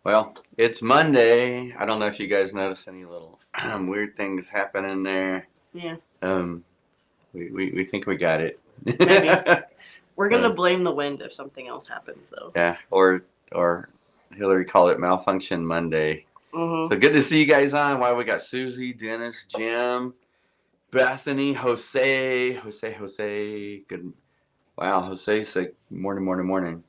Well, it's Monday. I don't know if you guys notice any little weird things happening there. Yeah, Um, we think we got it. maybe. We're gonna uh, blame the wind if something else happens, though. yeah, or Hillary called it Malfunction Monday. Mhm. So good to see you guys on. Wow, we got Susie, Dennis, Jim, Bethany, Jose. Good. Wow, Jose said morning, morning, morning.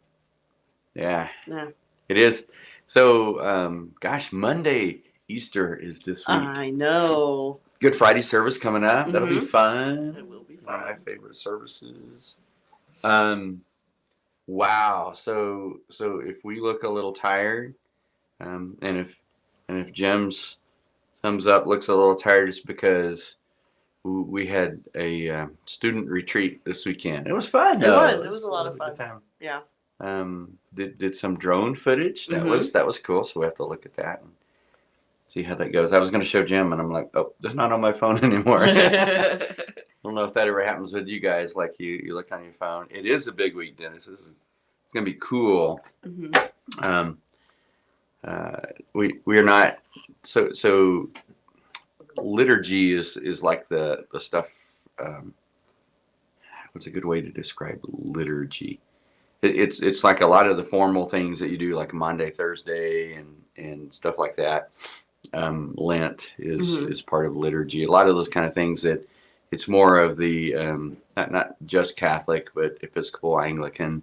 Yeah, Yeah. it is. So, gosh, Monday, Easter is this week. I know. Good Friday service coming up. That'll be Mhm. fun. It will be One of my fun. favorite services. Um, wow. So if we look a little tired, and if Jim's thumbs up looks a little tired, it's because we had a student retreat this weekend. It was fun It though. was. It was a It lot was of a good fun. time. Yeah. Did some drone footage. That Mhm. was that was cool. So we have to look at that and see how that goes. I was going to show Jim, and I'm like, oh, it's not on my phone anymore. I don't know if that ever happens with you guys. Like you look on your phone. It is a big week, Dennis. It's going to be cool. mhm. Um, uh, we are not so liturgy is like the stuff. Um, what's a good way to describe liturgy? It's like a lot of the formal things that you do, like Monday, Thursday, and stuff like that. Lent is Mhm. is part of liturgy. A lot of those kind of things that it's more of the not just Catholic, but Episcopal, Anglican,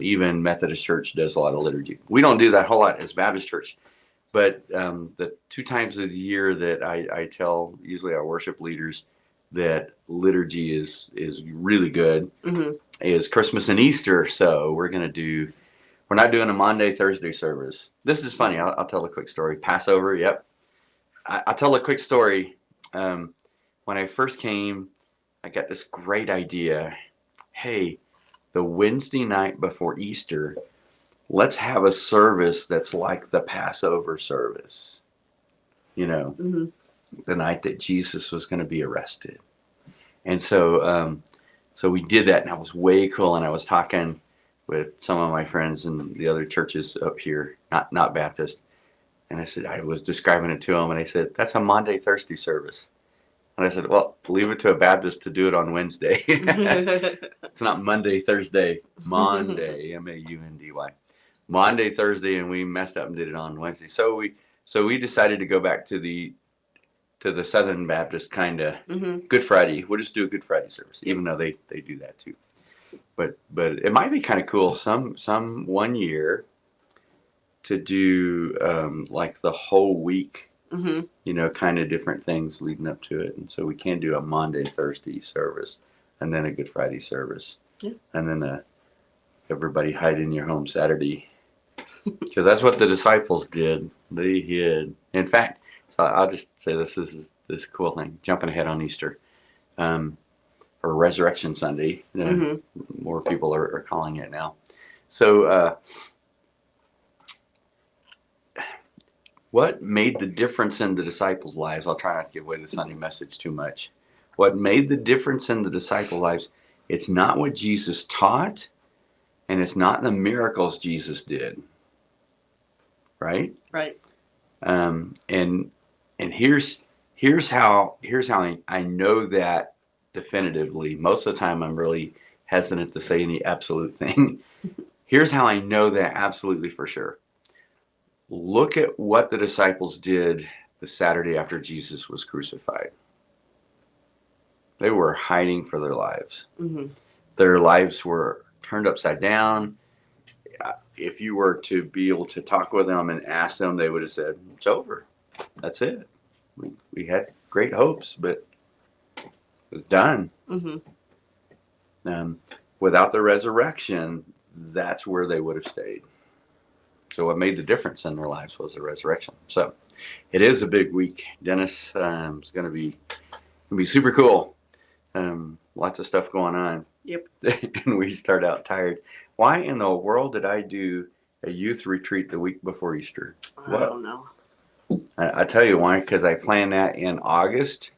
even Methodist Church does a lot of liturgy. We don't do that whole lot as Baptist Church, but the two times of the year that I tell usually our worship leaders that liturgy is really good Mhm. is Christmas and Easter. So we're not doing a Monday Thursday service. This is funny. I'll tell a quick story. Passover. Yep. I'll tell a quick story. Um, when I first came, I got this great idea. Hey, the Wednesday night before Easter, let's have a service that's like the Passover service. You know, Mhm. the night that Jesus was going to be arrested. And so we did that, and that was way cool. And I was talking with some of my friends in the other churches up here, not Baptist. And I said, I was describing it to them, and I said, that's a Monday, Thursday service. And I said, well, leave it to a Baptist to do it on Wednesday. It's not Monday, Thursday, Monday, Maundy. Monday, Thursday, and we messed up and did it on Wednesday. So we decided to go back to the Southern Baptist kind of mhm. Good Friday. We'll just do a Good Friday service, Yep. even though they do that too. But it might be kind of cool some one year to do like the whole week, Mhm. kind of different things leading up to it. And so we can do a Monday, Thursday service, and then a Good Friday service, Yeah. and then everybody hide in your home Saturday, because that's what the disciples did. They hid. In fact, so I'll just say this is this cool thing. Jumping ahead on Easter, um, or Resurrection Sunday, Mhm. more people are calling it now. So what made the difference in the disciples' lives? I'll try not to give away the Sunday message too much. What made the difference in the disciple lives? It's not what Jesus taught, and it's not the miracles Jesus did, right? Right. And here's how I know that definitively. Most of the time, I'm really hesitant to say any absolute thing. Here's how I know that absolutely for sure. Look at what the disciples did the Saturday after Jesus was crucified. They were hiding for their lives. Mhm. Their lives were turned upside down. If you were to be able to talk with them and ask them, they would have said, it's over. That's it. We had great hopes, but it's done. Mhm. Um, Without the resurrection, that's where they would have stayed. So what made the difference in their lives was the resurrection. So it is a big week. Dennis is going to be super cool. Lots of stuff going on. Yep. And we start out tired. Why in the world did I do a youth retreat the week before Easter? I What? don't know. I tell you why, because I planned that in August,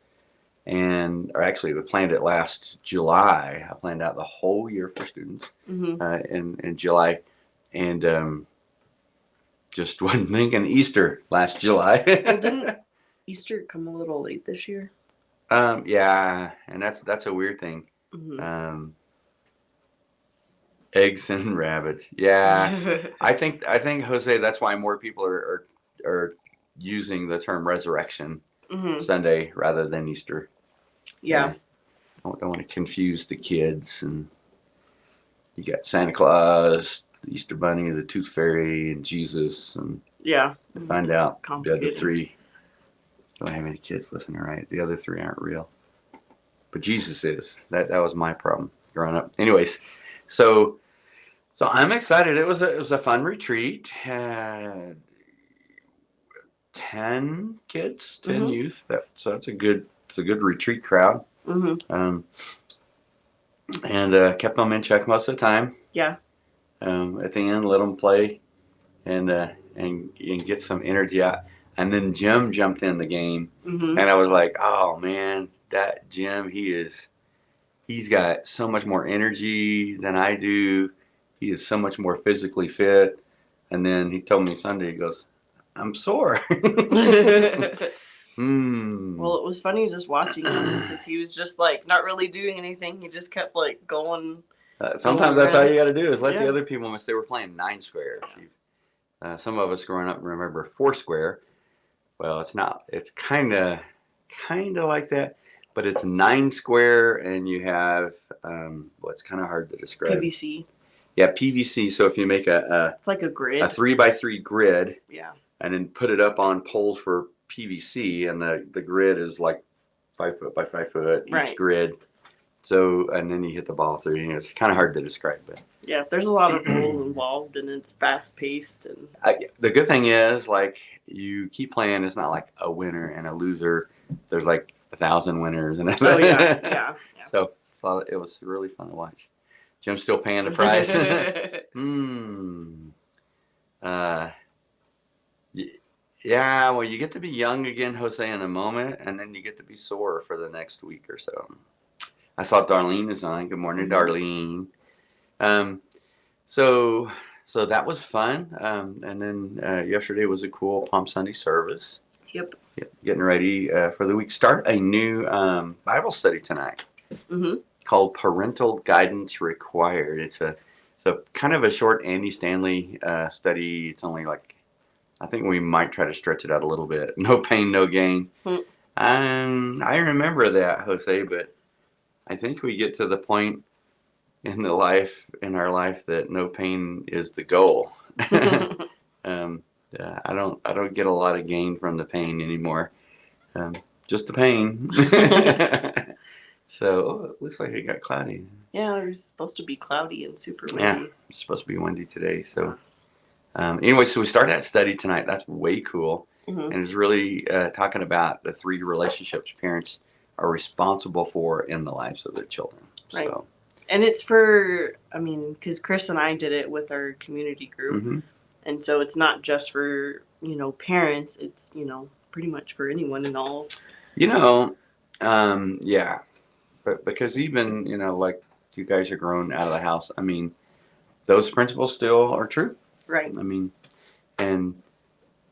or actually, we planned it last July. I planned out the whole year for students Mhm. in July, and just wasn't thinking Easter last July. Well, didn't Easter come a little late this year? Yeah, and that's a weird thing. Mm-hmm. Eggs and rabbits. Yeah, I think Jose, that's why more people are using the term Resurrection Mm-hmm. Sunday rather than Easter. Yeah. Don't want to confuse the kids, and you got Santa Claus, the Easter Bunny, the Tooth Fairy, and Jesus, and Yeah. find It's out the other complicated. three don't have any kids listening, right? The other three aren't real, but Jesus is. That was my problem growing up. Anyways, so I'm excited. It was a fun retreat. Had 10 kids, 10 Mhm. youth. So it's a good retreat crowd. Mhm. And kept them in check most of the time. Yeah. At the end, let them play and get some energy out. And then Jim jumped in the game, Mhm. and I was like, oh man, that Jim, he's got so much more energy than I do. He is so much more physically fit. And then he told me Sunday, he goes, I'm sore. Well, it was funny just watching him because he was just like not really doing anything. He just kept like going. Sometimes that's all you got to do is let Yeah. the other people miss. They were playing 9 square. Some of us growing up remember 4 square. Well, it's not. It's kind of like that, but it's 9 square, and you have well, it's kind of hard to describe. PVC. Yeah, PVC. So if you make it's like a grid. a 3x3 grid. Yeah. And then put it up on poles for PVC, and the grid is like 5 foot by 5 foot each grid. So, and then you hit the ball through. It's kind of hard to describe, but yeah, there's a lot of rules involved, and it's fast paced. And the good thing is, like, you keep playing. It's not like a winner and a loser. There's like 1,000 winners, and oh yeah. So it was really fun to watch. Jim's still paying the price. Yeah, well, you get to be young again, Jose, in a moment, and then you get to be sore for the next week or so. I saw Darlene is on. Good morning, Darlene. So that was fun. And then yesterday was a cool Palm Sunday service. Yep. Getting ready for the week. Start a new Bible study tonight. Mm-hmm. Called Parental Guidance Required. It's a kind of a short Andy Stanley study. It's only like, I think we might try to stretch it out a little bit. No pain, no gain. I remember that, Jose, but I think we get to the point in our life that no pain is the goal. I don't get a lot of gain from the pain anymore. Just the pain. So it looks like it got cloudy. Yeah, it was supposed to be cloudy and super windy. Yeah, it's supposed to be windy today. So anyway, so we start that study tonight. That's way cool. And it's really talking about the 3 relationships parents are responsible for in the lives of their children. Right. So. And it's for, because Chris and I did it with our community group. Mm-hmm. And so it's not just for, parents. It's, pretty much for anyone and all. Yeah. But because even, like you guys are grown out of the house, those principles still are true. Right.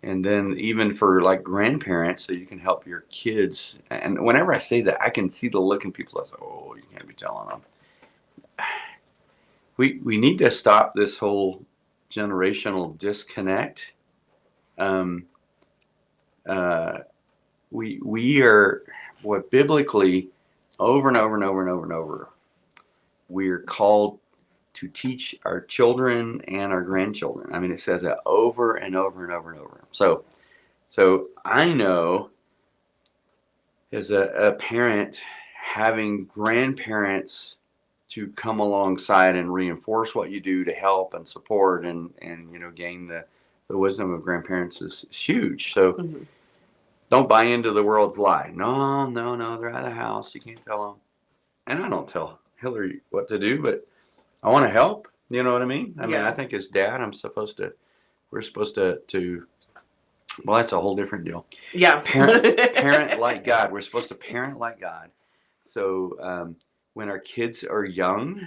And then even for like grandparents, so you can help your kids. And whenever I say that, I can see the look in people's eyes. Oh, you can't be telling them. We need to stop this whole generational disconnect. We are biblically over and over and over and over and over. We're called to teach our children and our grandchildren. It says that over and over and over and over. So I know as a parent, having grandparents to come alongside and reinforce what you do to help and support and gain the wisdom of grandparents is huge. So don't buy into the world's lie. No, they're out of the house. You can't tell them. And I don't tell Hillary what to do, but I want to help. You know what I mean? I think as dad, we're supposed to, well, that's a whole different deal. Yeah. Parent like God. We're supposed to parent like God. So when our kids are young,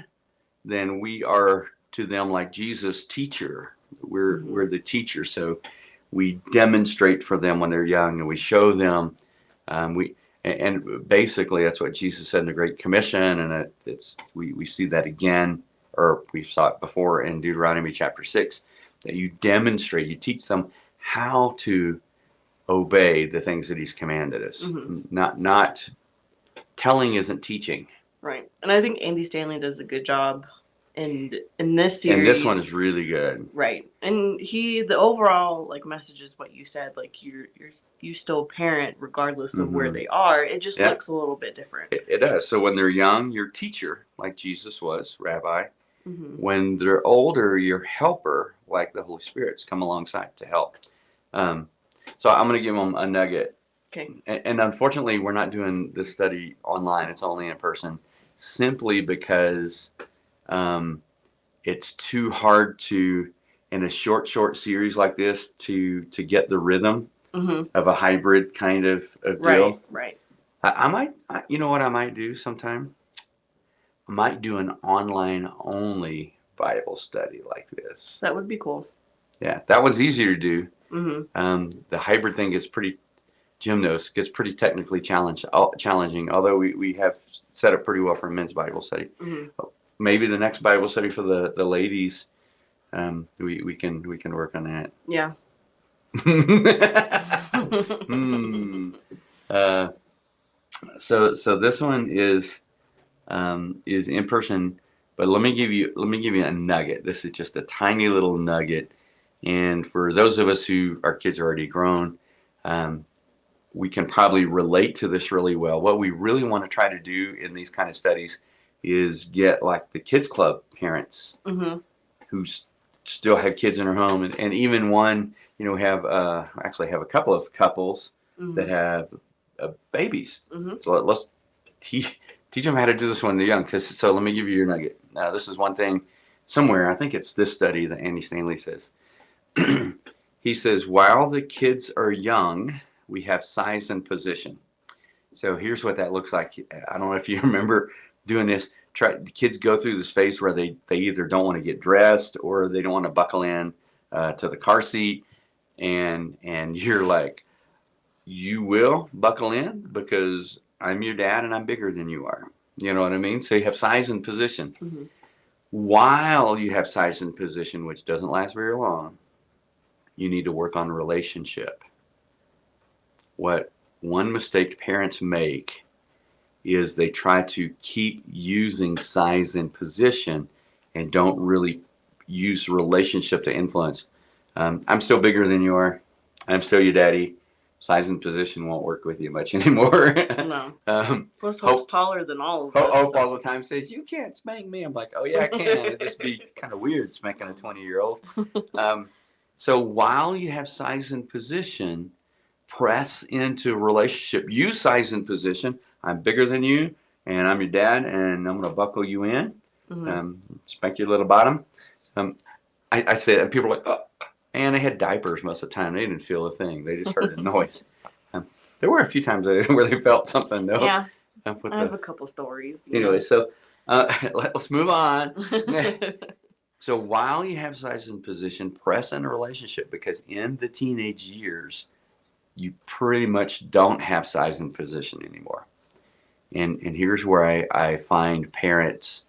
then we are to them like Jesus, teacher. We're the teacher, so we demonstrate for them when they're young, and we show them. And basically that's what Jesus said in the Great Commission, and we see that again, or we saw it before in Deuteronomy chapter 6, that you demonstrate, you teach them how to obey the things that He's commanded us. Not telling isn't teaching. Right. And I think Andy Stanley does a good job in this series. And this one is really good. Right. And the overall like message is what you said, like you still parent regardless of where they are. It just looks a little bit different. It does. So when they're young, you're teacher, like Jesus was, rabbi. When they're older, you're helper, like the Holy Spirit's come alongside to help. So I'm going to give them a nugget. Okay. And unfortunately, we're not doing this study online. It's only in person, simply because it's too hard to, in a short series like this, to get the rhythm of a hybrid kind of deal. Right. I might, you know what I might do sometime? I might do an online only Bible study like this. That would be cool. Yeah, that was easier to do. The hybrid thing gets pretty, Jim knows, gets pretty technically challenging, although we have set up pretty well for a men's Bible study. Maybe the next Bible study for the ladies, we can work on that. Yeah. So this one is in person, but let me give you a nugget. This is just a tiny little nugget, and for those of us who our kids are already grown, we can probably relate to this really well. What we really want to try to do in these kind of studies is get like the kids club parents who still have kids in their home, and even one, have actually have a couple of couples that have babies. So let's teach them how to do this when they're young. So let me give you your nugget. This is one thing somewhere, I think it's this study that Andy Stanley says. He says, while the kids are young, we have size and position. So here's what that looks like. I don't know if you remember doing this. The kids go through this phase where they either don't want to get dressed or they don't want to buckle in to the car seat. And you're like, you will buckle in because I'm your dad and I'm bigger than you are. You know what I mean? So you have size and position. While you have size and position, which doesn't last very long, you need to work on relationship. What one mistake parents make is they try to keep using size and position and don't really use relationship to influence. I'm still bigger than you are. I'm still your daddy. Size and position won't work with you much anymore. No. Plus, Hope's taller than all of us. Hope all the time says, you can't spank me. I'm like, oh, yeah, I can. It'd just be kind of weird spanking a 20-year-old. So while you have size and position, press into relationship. Use size and position. I'm bigger than you, and I'm your dad, and I'm going to buckle you in, spank your little bottom. I said, and people are like, oh. And they had diapers most of the time. They didn't feel a thing. They just heard the noise. There were a few times where they felt something. Yeah, I have a couple stories. Anyway, so let's move on. So while you have size and position, press in a relationship, because in the teenage years, you pretty much don't have size and position anymore. And here's where I find parents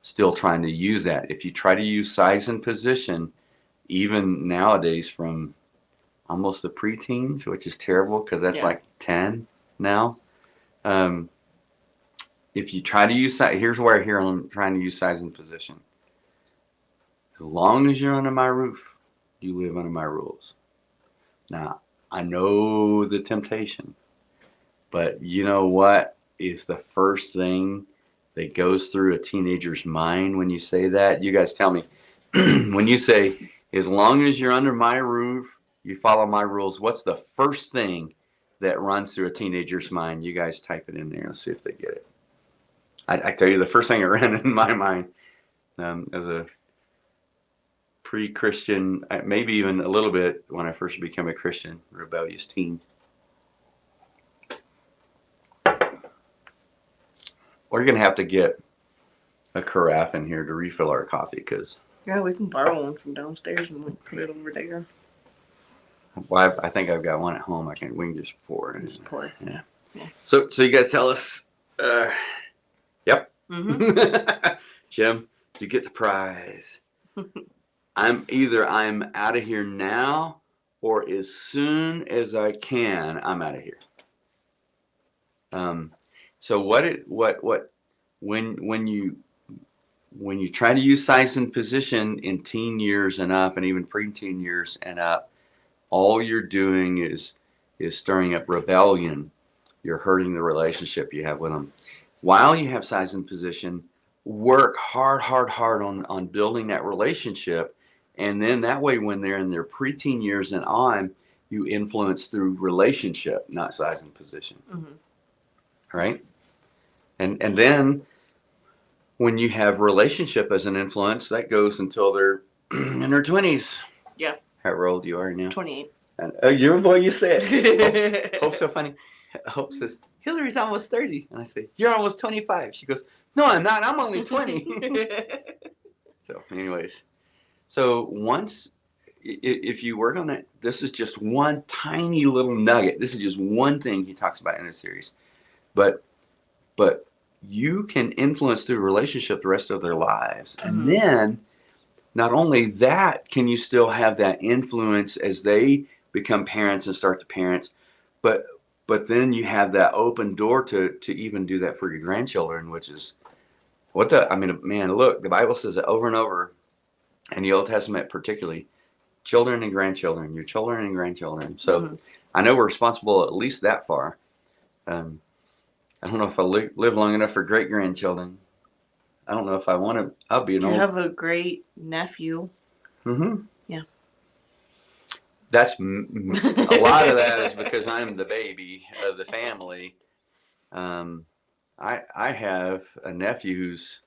still trying to use that. If you try to use size and position, even nowadays from almost the preteens, which is terrible because that's like 10 now. If you try to use size, here's where I hear I'm trying to use size and position. As long as you're under my roof, you live under my rules. Now, I know the temptation, but you know what is the first thing that goes through a teenager's mind when you say that? You guys tell me. When you say, as long as you're under my roof, you follow my rules, what's the first thing that runs through a teenager's mind? You guys type it in there. Let's see if they get it. I tell you, the first thing that ran in my mind as a pre-Christian, maybe even a little bit when I first became a Christian, rebellious teen. We're going to have to get a carafe in here to refill our coffee because Yeah, we can borrow one from downstairs and like put it over there. Well, I think I've got one at home. We can just pour it. Just pour. Yeah. Yeah. So you guys tell us. Yep. Mm-hmm. Jim, you get the prize. I'm out of here now, or as soon as I can, I'm out of here. So when you try to use size and position in teen years and up, and even preteen years and up, all you're doing is stirring up rebellion. You're hurting the relationship you have with them. While you have size and position, work hard on building that relationship. And then that way, when they're in their preteen years and on, you influence through relationship, not size and position. Mm-hmm. Right? And then when you have relationship as an influence, that goes until they're in their 20s. Yeah. How old you are now? 28. And, you're a boy, you said. Hope's so funny. Hope says, Hillary's almost 30. And I say, you're almost 25. She goes, no, I'm not. I'm only 20. So anyways, once, if you work on that, this is just one tiny little nugget. This is just one thing he talks about in this series. But you can influence through relationship the rest of their lives. Mm-hmm. And then not only that, can you still have that influence as they become parents and start to parent, but then you have that open door to even do that for your grandchildren, which is man, look, the Bible says it over and over, in the Old Testament particularly, children and grandchildren, your children and grandchildren. So Mm-hmm. I know we're responsible at least that far. I don't know if I live long enough for great grandchildren. I don't know if I want to. I'll be an old. You have a great nephew. Mm-hmm. Yeah. That's a lot of that is because I'm the baby of the family. I have a nephew who's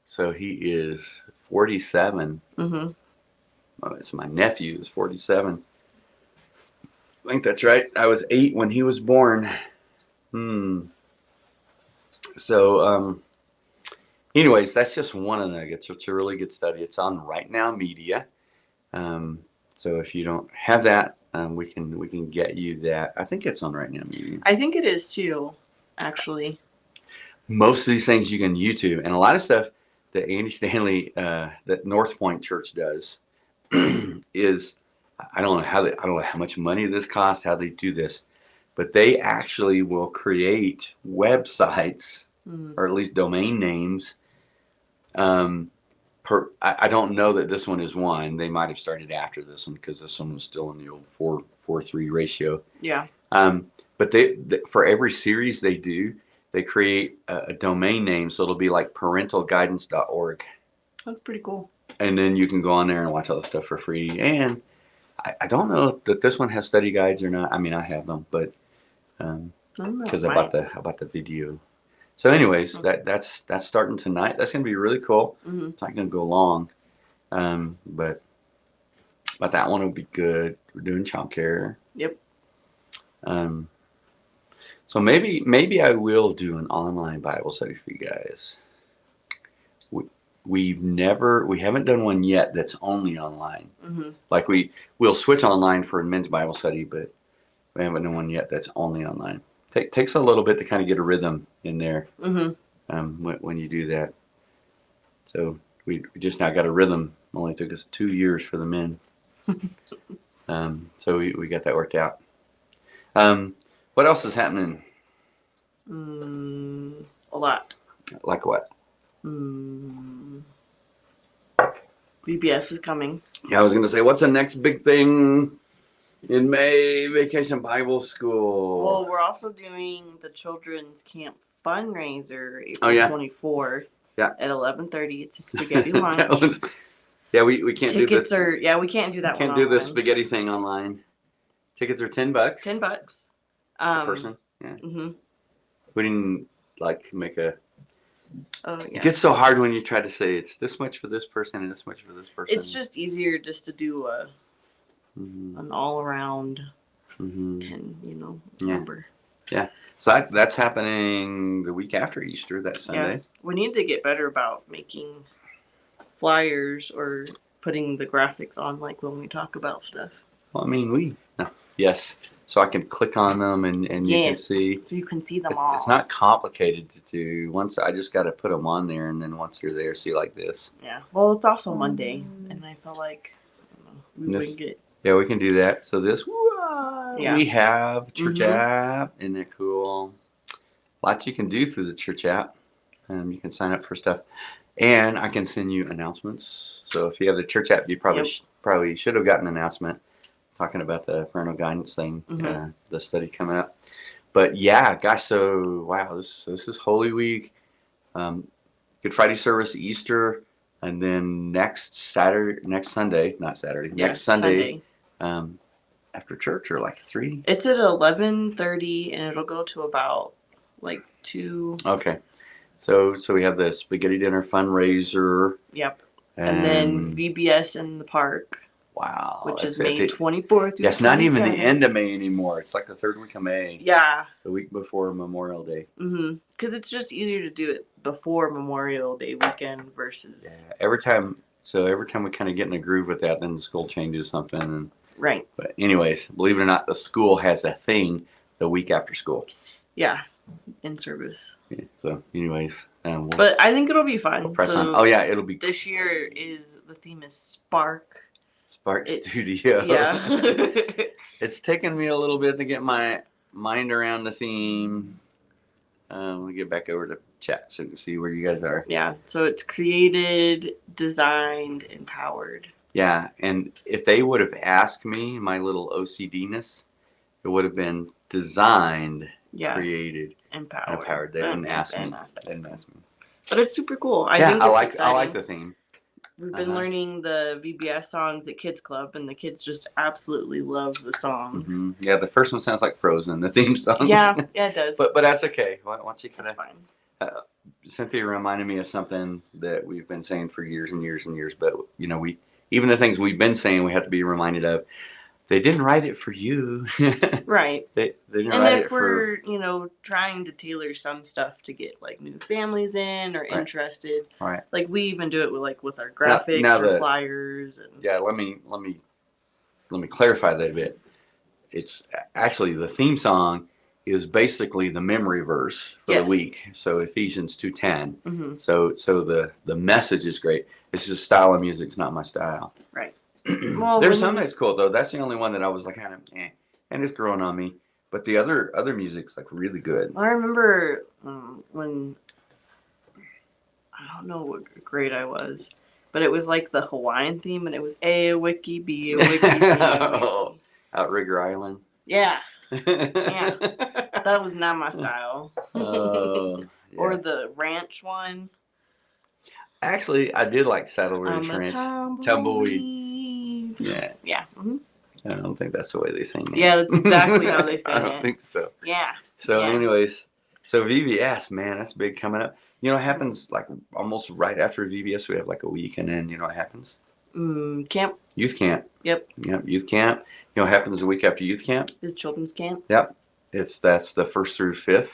so he is 47. Mm-hmm. Oh, it's my nephew is 47. I think that's right. I was 8 when he was born. So, anyways, that's just one of the nuggets. It's a really good study. It's on Right Now Media. So if you don't have that, we can get you that. I think it's on Right Now Media. I think it is too, actually. Most of these things you can YouTube, and a lot of stuff that Andy Stanley, that North Point Church does, is I don't know how much money this costs, how they do this, but they actually will create websites or at least domain names. I don't know that this one is one. They might have started after this one because this one was still in the old 4:3 ratio. Yeah. But they for every series they do, they create a domain name, so it'll be like parentalguidance.org. That's pretty cool. And then you can go on there and watch all the stuff for free. And I don't know that this one has study guides or not. I mean, I have them, but because I bought the video. So, anyways, that's starting tonight. That's gonna be really cool. Mm-hmm. It's not gonna go long, but that one will be good. We're doing childcare. Yep. So maybe I will do an online Bible study for you guys. We haven't done one yet that's only online. Mm-hmm. Like we'll switch online for a men's Bible study, but we haven't done one yet that's only online. Takes a little bit to kind of get a rhythm in there. Mm-hmm. When you do that. So we just now got a rhythm. It only took us 2 years for the men. So we got that worked out. What else is happening? A lot. Like what? VBS is coming. Yeah, I was going to say, what's the next big thing in May? Vacation Bible School. Well, we're also doing the Children's Camp fundraiser April 24th. Yeah. At 11:30. It's a spaghetti lunch. We can't do this. We can't do that. Can't do this spaghetti thing online. Tickets are $10. $10. Per person. Yeah. Mm-hmm. We didn't make a. Oh yeah. It gets so hard when you try to say it's this much for this person and this much for this person. It's just easier just to do an all around 10, number. So that's happening the week after Easter, that Sunday. Yeah. We need to get better about making flyers or putting the graphics on, like when we talk about stuff. Well, I mean, yes. So I can click on them and you can Yes. see. So you can see them all. It's not complicated to do. Once I just got to put them on there, and then once you're there, see like this. Yeah. Well, it's also Monday, and I feel like we wouldn't get. Yeah, we can do that. So this, Yeah. we have church app. Isn't that cool? Lots you can do through the church app. You can sign up for stuff, and I can send you announcements. So if you have the church app, you probably should have gotten an announcement talking about the parental guidance thing, the study coming up. But yeah, gosh, so wow, this is Holy Week, Good Friday service, Easter, and then next Sunday, after church or like 3. It's at 11:30, and it'll go to about like 2. Okay, so we have the spaghetti dinner fundraiser. Yep, and then VBS in the park. Wow, which is May 24th. Yeah, it's not even the end of May anymore. It's like the 3rd week of May. Yeah. The week before Memorial Day. Because it's just easier to do it before Memorial Day weekend versus. Yeah. Every time we kind of get in a groove with that, then the school changes something. And, right. But anyways, believe it or not, the school has a thing the week after school. Yeah, in service. Yeah, so anyways. But I think it'll be fun. We'll press on. Oh yeah, it'll be. This year the theme is Spark. Spark Studio. Yeah. It's taken me a little bit to get my mind around the theme. Let me get back over to chat so you can see where you guys are. Yeah. So it's created, designed, empowered. Yeah. And if they would have asked me, my little OCD-ness, it would have been designed, created, empowered. They didn't ask me. But it's super cool. I like the theme. We've been learning the VBS songs at Kids Club, and the kids just absolutely love the songs. Yeah, the first one sounds like Frozen, the theme song. Yeah, it does. But that's okay. Once you kind of. Cynthia reminded me of something that we've been saying for years and years and years. But we even the things we've been saying, we have to be reminded of. They didn't write it for you. Right. They didn't write it for... And if we're, trying to tailor some stuff to get, like, new families in or interested. Right. Like, we even do it with our graphics or flyers. And... Yeah, let me clarify that a bit. It's actually the theme song is basically the memory verse for the week. So Ephesians 2:10. So the message is great. It's just style of music. It's not my style. Right. Well, there's some that's cool though. That's the only one that I was like kind of and it's growing on me. But the other music's like really good. I remember when I don't know what grade I was, but it was like the Hawaiian theme, and it was A wiki, B a wiki, C a wiki. Outrigger Island. Yeah. Yeah. That was not my style. Or the ranch one. Actually, I did like Saddle Ridge Ranch. Tumbleweed. Yeah. Yeah. I don't think that's the way they sing it. Yeah, that's exactly how they sing it. I don't think so. Yeah. So anyways, VBS, man, that's big coming up. It happens like almost right after VBS. We have like a week, and then what happens? Camp. Youth camp. Yep, youth camp. What happens a week after youth camp? Is children's camp. Yep. That's the 1st through 5th.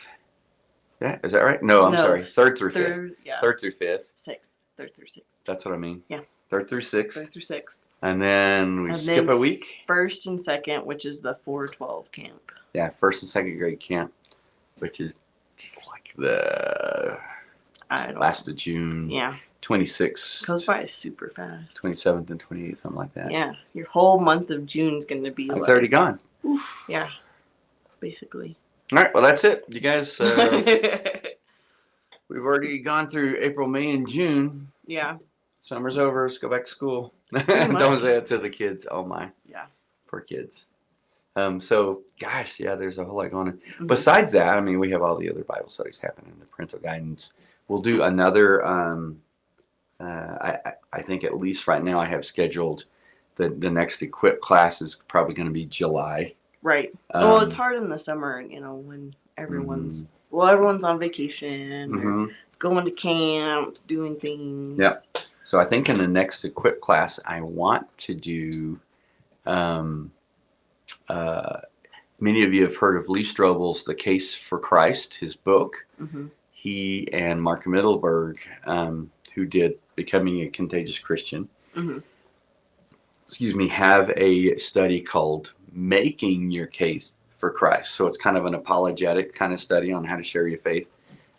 Yeah, is that right? No, I'm sorry. 3rd through 5th. Yeah. 3rd through 5th. 6th. 3rd through 6th. That's what I mean. Yeah. 3rd through 6th. 3rd through 6th. And then we skip a week. 1st and 2nd, which is the 412 camp. Yeah, 1st and 2nd grade camp, which is like the last of June. Yeah. 26th. Goes by super fast. 27th and 28th, something like that. Yeah, your whole month of June is going to be. It's already gone. Oof, yeah, basically. All right, well that's it, you guys. We've already gone through April, May, and June. Yeah. Summer's over. Let's go back to school. Don't say it to the kids. Oh my. Yeah. Poor kids. So, gosh, yeah, there's a whole lot going on. Besides that, I mean, we have all the other Bible studies happening. The parental guidance. We'll do another. I think at least right now I have scheduled the next Equip class is probably going to be July. Right. Well, it's hard in the summer, when everyone's everyone's on vacation, or going to camp, doing things. Yeah. So I think in the next Equip class, I want to do. Many of you have heard of Lee Strobel's The Case for Christ, his book. Mm-hmm. He and Mark Mittelberg, who did Becoming a Contagious Christian, Mm-hmm. have a study called Making Your Case for Christ. So it's kind of an apologetic kind of study on how to share your faith,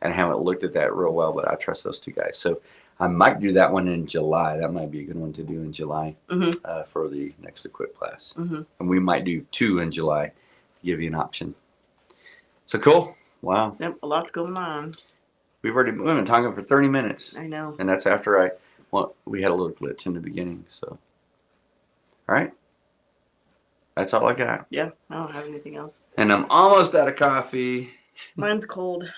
and I haven't looked at that real well, but I trust those two guys. So I might do that one in July. That might be a good one to do in July for the next Equip class. Mm-hmm. And we might do 2 in July to give you an option. So cool. Wow. Yep, a lot's going on. We've been talking for 30 minutes. I know. And that's after we had a little glitch in the beginning. So, all right. That's all I got. Yeah, I don't have anything else. And I'm almost out of coffee. Mine's cold.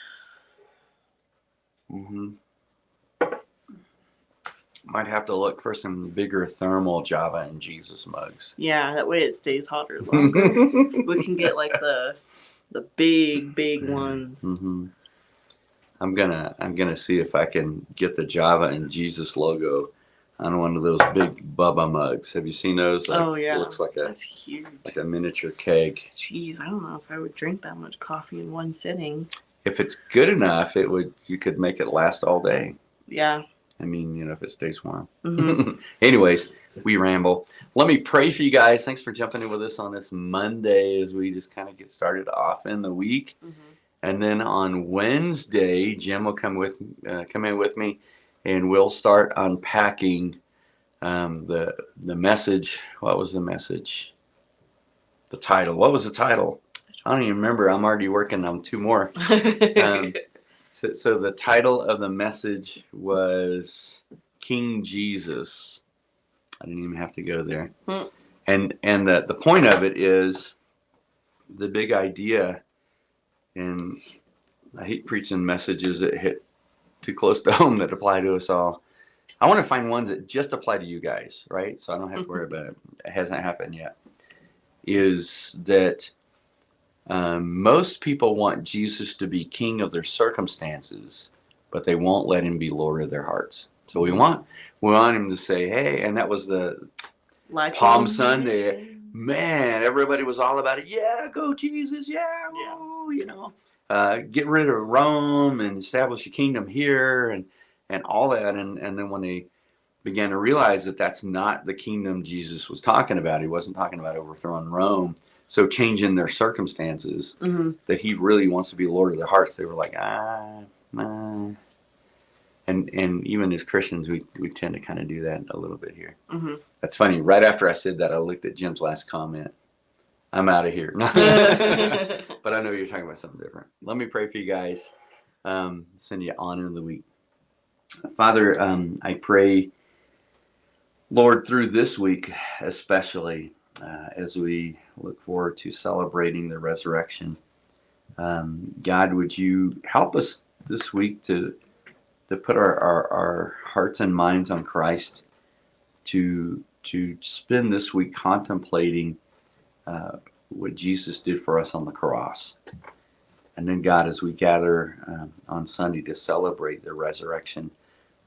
Might have to look for some bigger thermal Java and Jesus mugs. Yeah, that way it stays hotter longer. We can get like the big ones. I'm gonna see if I can get the Java and Jesus logo on one of those big Bubba mugs. Have you seen those? Like, oh yeah, it looks like that's huge. Like a miniature keg. Jeez, I don't know if I would drink that much coffee in one sitting. If it's good enough, you could make it last all day. Yeah. I mean, if it stays warm. Anyways, we ramble. Let me pray for you guys. Thanks for jumping in with us on this Monday as we just kind of get started off in the week. And then on Wednesday, Jim will come in with me, and we'll start unpacking the message. What was the message? The title. What was the title? I don't even remember. I'm already working on 2 more. So the title of the message was King Jesus. I didn't even have to go there. And the point of it is the big idea, and I hate preaching messages that hit too close to home that apply to us all. I want to find ones that just apply to you guys, right? So I don't have to worry about it. It hasn't happened yet. Is that most people want Jesus to be king of their circumstances, but they won't let him be Lord of their hearts. So we want him to say, hey, and that was the Palm Sunday. Man, everybody was all about it. Yeah, go Jesus. Yeah, woo, get rid of Rome and establish a kingdom here and all that. And then when they began to realize that that's not the kingdom Jesus was talking about, he wasn't talking about overthrowing Rome. So changing their circumstances, that he really wants to be Lord of their hearts. They were like, nah. And even as Christians, we tend to kind of do that a little bit here. That's funny. Right after I said that, I looked at Jim's last comment. I'm out of here. But I know you're talking about something different. Let me pray for you guys. Send you on into the week. Father, I pray, Lord, through this week especially, as we look forward to celebrating the resurrection, God, would you help us this week to put our hearts and minds on Christ, to spend this week contemplating what Jesus did for us on the cross. And then, God, as we gather on Sunday to celebrate the resurrection,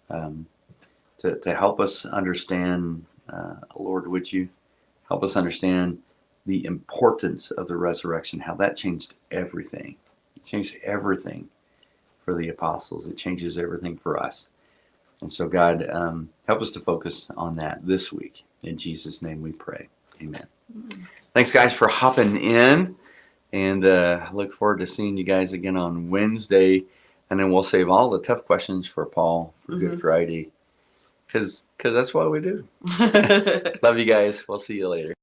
to help us understand, Lord, would you help us understand the importance of the resurrection, how that changed everything. It changed everything for the apostles. It changes everything for us. And so, God, help us to focus on that this week. In Jesus' name we pray. Amen. Thanks, guys, for hopping in. And I look forward to seeing you guys again on Wednesday. And then we'll save all the tough questions for Paul for Good Friday. Because that's what we do. Love you guys. We'll see you later.